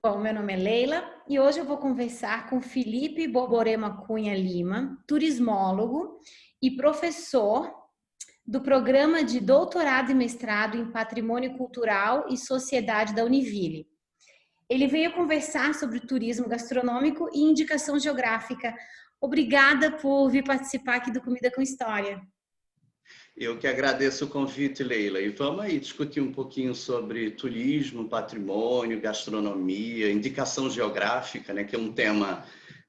Bom, meu nome é Leila e hoje eu vou conversar com Felipe Borborema Cunha Lima, turismólogo e professor do programa de doutorado e mestrado em Patrimônio Cultural e Sociedade da Univille. Ele veio conversar sobre turismo gastronômico e indicação geográfica. Obrigada por vir participar aqui do Comida com História. Eu que agradeço o convite, Leila. E vamos aí discutir um pouquinho sobre turismo, patrimônio, gastronomia, indicação geográfica, né, que é um tema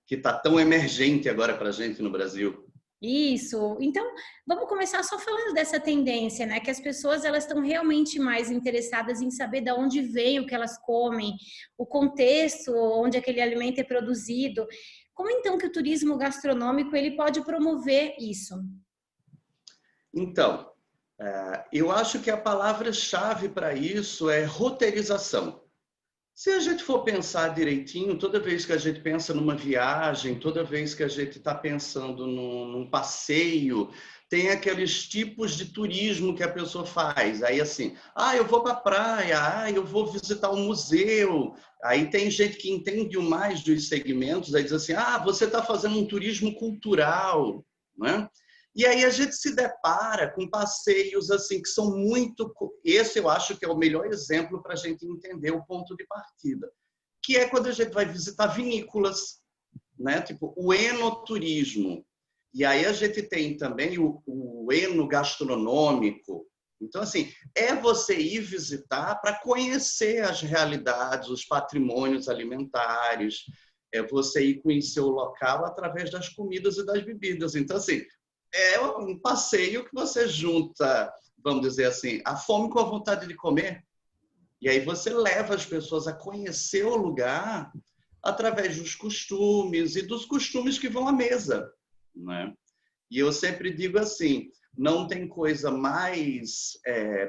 que está tão emergente agora para a gente no Brasil. Isso. Então, vamos começar só falando dessa tendência, né? Que as pessoas elas estão realmente mais interessadas em saber de onde vem o que elas comem, o contexto onde aquele alimento é produzido. Como então que o turismo gastronômico ele pode promover isso? Então, eu acho que a palavra-chave para isso é roteirização. Se a gente for pensar direitinho, toda vez que a gente pensa numa viagem, toda vez que a gente está pensando num passeio, tem aqueles tipos de turismo que a pessoa faz. Aí assim, eu vou para a praia, eu vou visitar um museu. Aí tem gente que entende mais dos segmentos, aí diz assim, você está fazendo um turismo cultural, né? E aí a gente se depara com passeios assim que são muito... Esse eu acho que é o melhor exemplo para a gente entender o ponto de partida, que é quando a gente vai visitar vinícolas, né? Tipo o enoturismo. E aí a gente tem também o enogastronômico. Então, assim, é você ir visitar para conhecer as realidades, os patrimônios alimentares, é você ir conhecer o local através das comidas e das bebidas. Então, assim, é um passeio que você junta, vamos dizer assim, a fome com a vontade de comer. E aí você leva as pessoas a conhecer o lugar através dos costumes e dos costumes que vão à mesa, né? E eu sempre digo assim, não tem coisa mais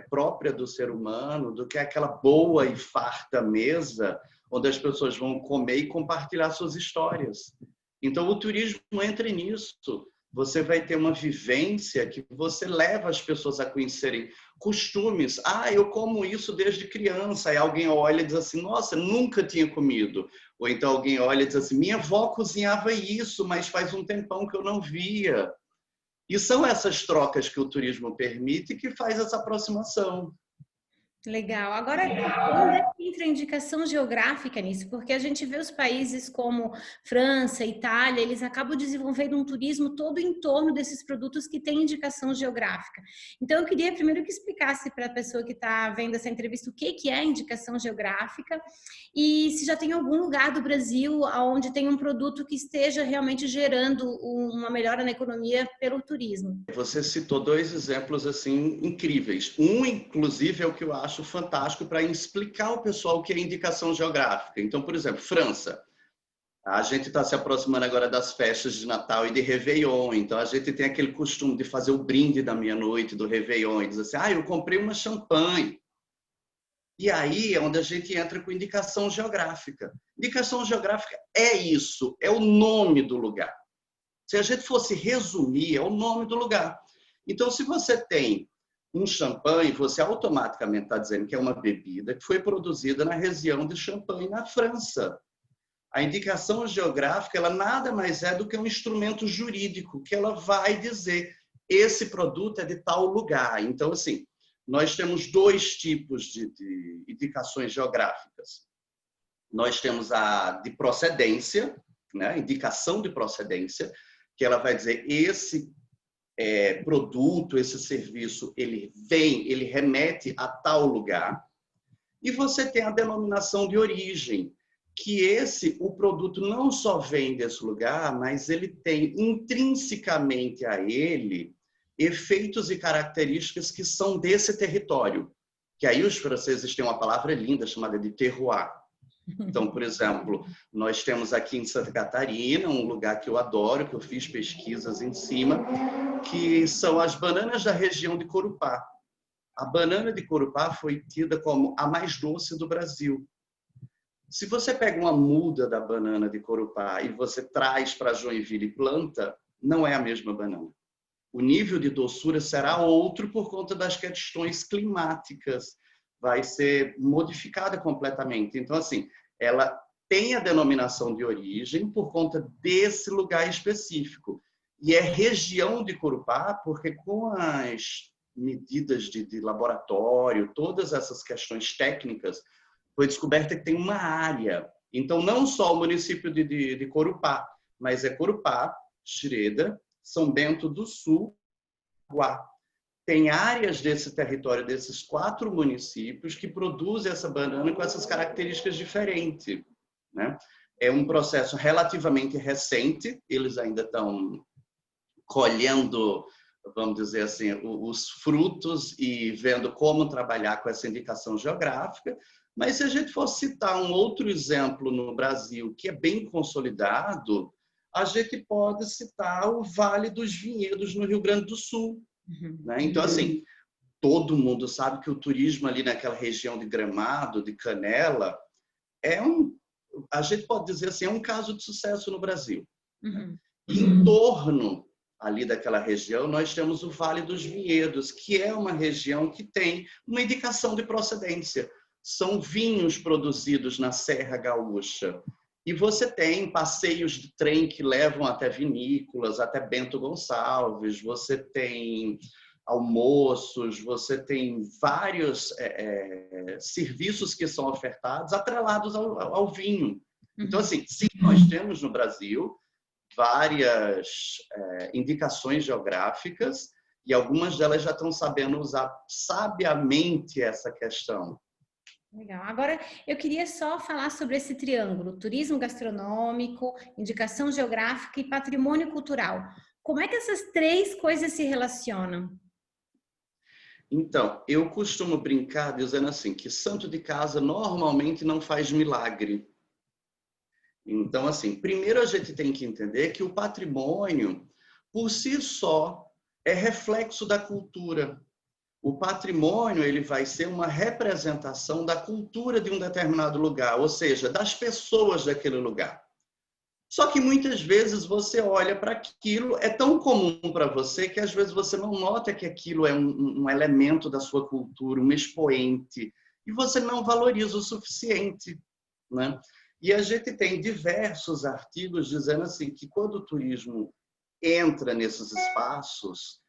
própria do ser humano do que aquela boa e farta mesa onde as pessoas vão comer e compartilhar suas histórias. Então, o turismo entra nisso. Você vai ter uma vivência que você leva as pessoas a conhecerem costumes. Eu como isso desde criança. Aí alguém olha e diz assim, nossa, nunca tinha comido. Ou então alguém olha e diz assim, minha avó cozinhava isso, mas faz um tempão que eu não via. E são essas trocas que o turismo permite que faz essa aproximação. Legal. Agora, onde é que entra a indicação geográfica nisso? Porque a gente vê os países como França, Itália, eles acabam desenvolvendo um turismo todo em torno desses produtos que têm indicação geográfica. Então, eu queria primeiro que explicasse para a pessoa que está vendo essa entrevista o que é indicação geográfica e se já tem algum lugar do Brasil onde tem um produto que esteja realmente gerando uma melhora na economia pelo turismo. Você citou dois exemplos assim incríveis. Um, inclusive, é o que eu acho fantástico para explicar ao pessoal o que é indicação geográfica. Então, por exemplo, França. A gente está se aproximando agora das festas de Natal e de Réveillon, então a gente tem aquele costume de fazer o brinde da meia-noite do Réveillon e dizer assim, eu comprei uma champanhe. E aí é onde a gente entra com indicação geográfica. Indicação geográfica é isso, é o nome do lugar. Se a gente fosse resumir, é o nome do lugar. Então, se você tem um champanhe, você automaticamente está dizendo que é uma bebida que foi produzida na região de Champagne, na França. A indicação geográfica, ela nada mais é do que um instrumento jurídico, que ela vai dizer esse produto é de tal lugar. Então, assim, nós temos dois tipos de indicações geográficas. Nós temos a de procedência, né? Indicação de procedência, que ela vai dizer esse produto, esse serviço, ele remete a tal lugar. E você tem a denominação de origem, que o produto não só vem desse lugar, mas ele tem intrinsecamente a ele efeitos e características que são desse território. Que aí os franceses têm uma palavra linda chamada de terroir. Então, por exemplo, nós temos aqui em Santa Catarina um lugar que eu adoro, que eu fiz pesquisas em cima, que são as bananas da região de Corupá. A banana de Corupá foi tida como a mais doce do Brasil. Se você pega uma muda da banana de Corupá e você traz para Joinville e planta, não é a mesma banana. O nível de doçura será outro por conta das questões climáticas. Vai ser modificada completamente. Então, assim, ela tem a denominação de origem por conta desse lugar específico. E é região de Corupá, porque com as medidas de laboratório, todas essas questões técnicas, foi descoberta que tem uma área. Então, não só o município de Corupá, mas é Corupá, Xereda, São Bento do Sul, Guá. Tem áreas desse território, desses 4 municípios, que produzem essa banana com essas características diferentes, né? É um processo relativamente recente, eles ainda estão colhendo, vamos dizer assim, os frutos e vendo como trabalhar com essa indicação geográfica. Mas se a gente for citar um outro exemplo no Brasil que é bem consolidado, a gente pode citar o Vale dos Vinhedos no Rio Grande do Sul, né? Então, assim, todo mundo sabe que o turismo ali naquela região de Gramado, de Canela, a gente pode dizer assim, é um caso de sucesso no Brasil. Em torno ali daquela região, nós temos o Vale dos Vinhedos, que é uma região que tem uma indicação de procedência. São vinhos produzidos na Serra Gaúcha. E você tem passeios de trem que levam até vinícolas, até Bento Gonçalves, você tem almoços, você tem vários serviços que são ofertados atrelados ao vinho. Então, assim, sim, nós temos no Brasil várias indicações geográficas e algumas delas já estão sabendo usar sabiamente essa questão. Legal. Agora, eu queria só falar sobre esse triângulo: turismo gastronômico, indicação geográfica e patrimônio cultural. Como é que essas 3 coisas se relacionam? Então, eu costumo brincar dizendo assim, que santo de casa normalmente não faz milagre. Então, assim, primeiro a gente tem que entender que o patrimônio, por si só, é reflexo da cultura. O patrimônio, ele vai ser uma representação da cultura de um determinado lugar, ou seja, das pessoas daquele lugar. Só que muitas vezes você olha para aquilo, é tão comum para você que às vezes você não nota que aquilo é um elemento da sua cultura, um expoente, e você não valoriza o suficiente, né? E a gente tem diversos artigos dizendo assim que quando o turismo entra nesses espaços,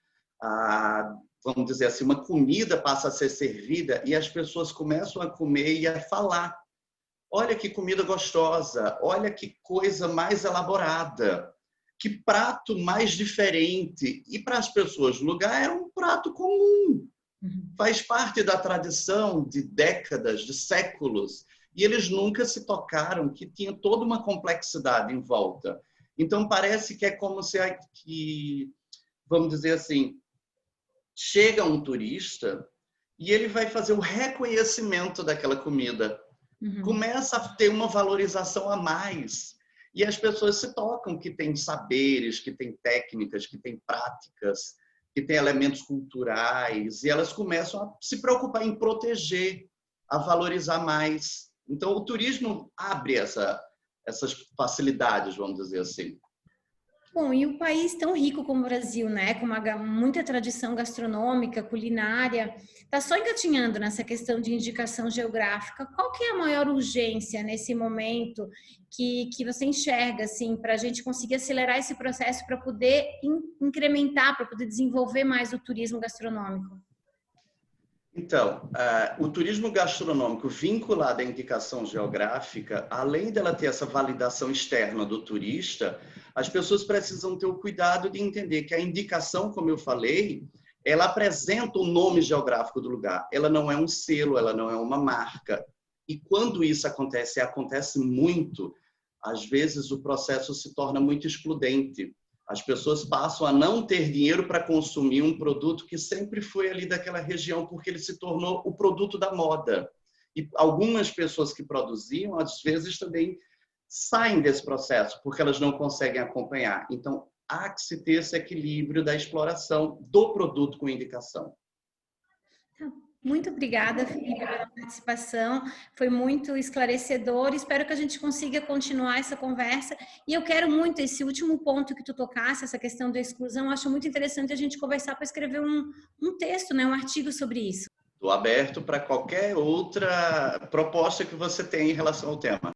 vamos dizer assim, uma comida passa a ser servida e as pessoas começam a comer e a falar: olha que comida gostosa, olha que coisa mais elaborada, que prato mais diferente. E para as pessoas do lugar é um prato comum, faz parte da tradição de décadas, de séculos. E eles nunca se tocaram que tinha toda uma complexidade em volta. Então parece que é como se, vamos dizer assim, chega um turista e ele vai fazer o reconhecimento daquela comida. Começa a ter uma valorização a mais. E as pessoas se tocam que tem saberes, que tem técnicas, que tem práticas, que tem elementos culturais, e elas começam a se preocupar em proteger, a valorizar mais. Então, o turismo abre essas facilidades, vamos dizer assim. Bom, e o país tão rico como o Brasil, né, com muita tradição gastronômica, culinária, está só engatinhando nessa questão de indicação geográfica. Qual que é a maior urgência nesse momento que você enxerga, assim, para a gente conseguir acelerar esse processo para poder incrementar, para poder desenvolver mais o turismo gastronômico? Então, o turismo gastronômico vinculado à indicação geográfica, além dela ter essa validação externa do turista, as pessoas precisam ter o cuidado de entender que a indicação, como eu falei, ela apresenta o nome geográfico do lugar. Ela não é um selo, ela não é uma marca. E quando isso acontece muito, às vezes o processo se torna muito excludente. As pessoas passam a não ter dinheiro para consumir um produto que sempre foi ali daquela região, porque ele se tornou o produto da moda. E algumas pessoas que produziam, às vezes, também saem desse processo, porque elas não conseguem acompanhar. Então, há que se ter esse equilíbrio da exploração do produto com indicação. Muito obrigada, Felipe, pela participação. Foi muito esclarecedor. Espero que a gente consiga continuar essa conversa. E eu quero muito esse último ponto que tu tocasse, essa questão da exclusão. Acho muito interessante a gente conversar para escrever um texto, né, um artigo sobre isso. Estou aberto para qualquer outra proposta que você tenha em relação ao tema.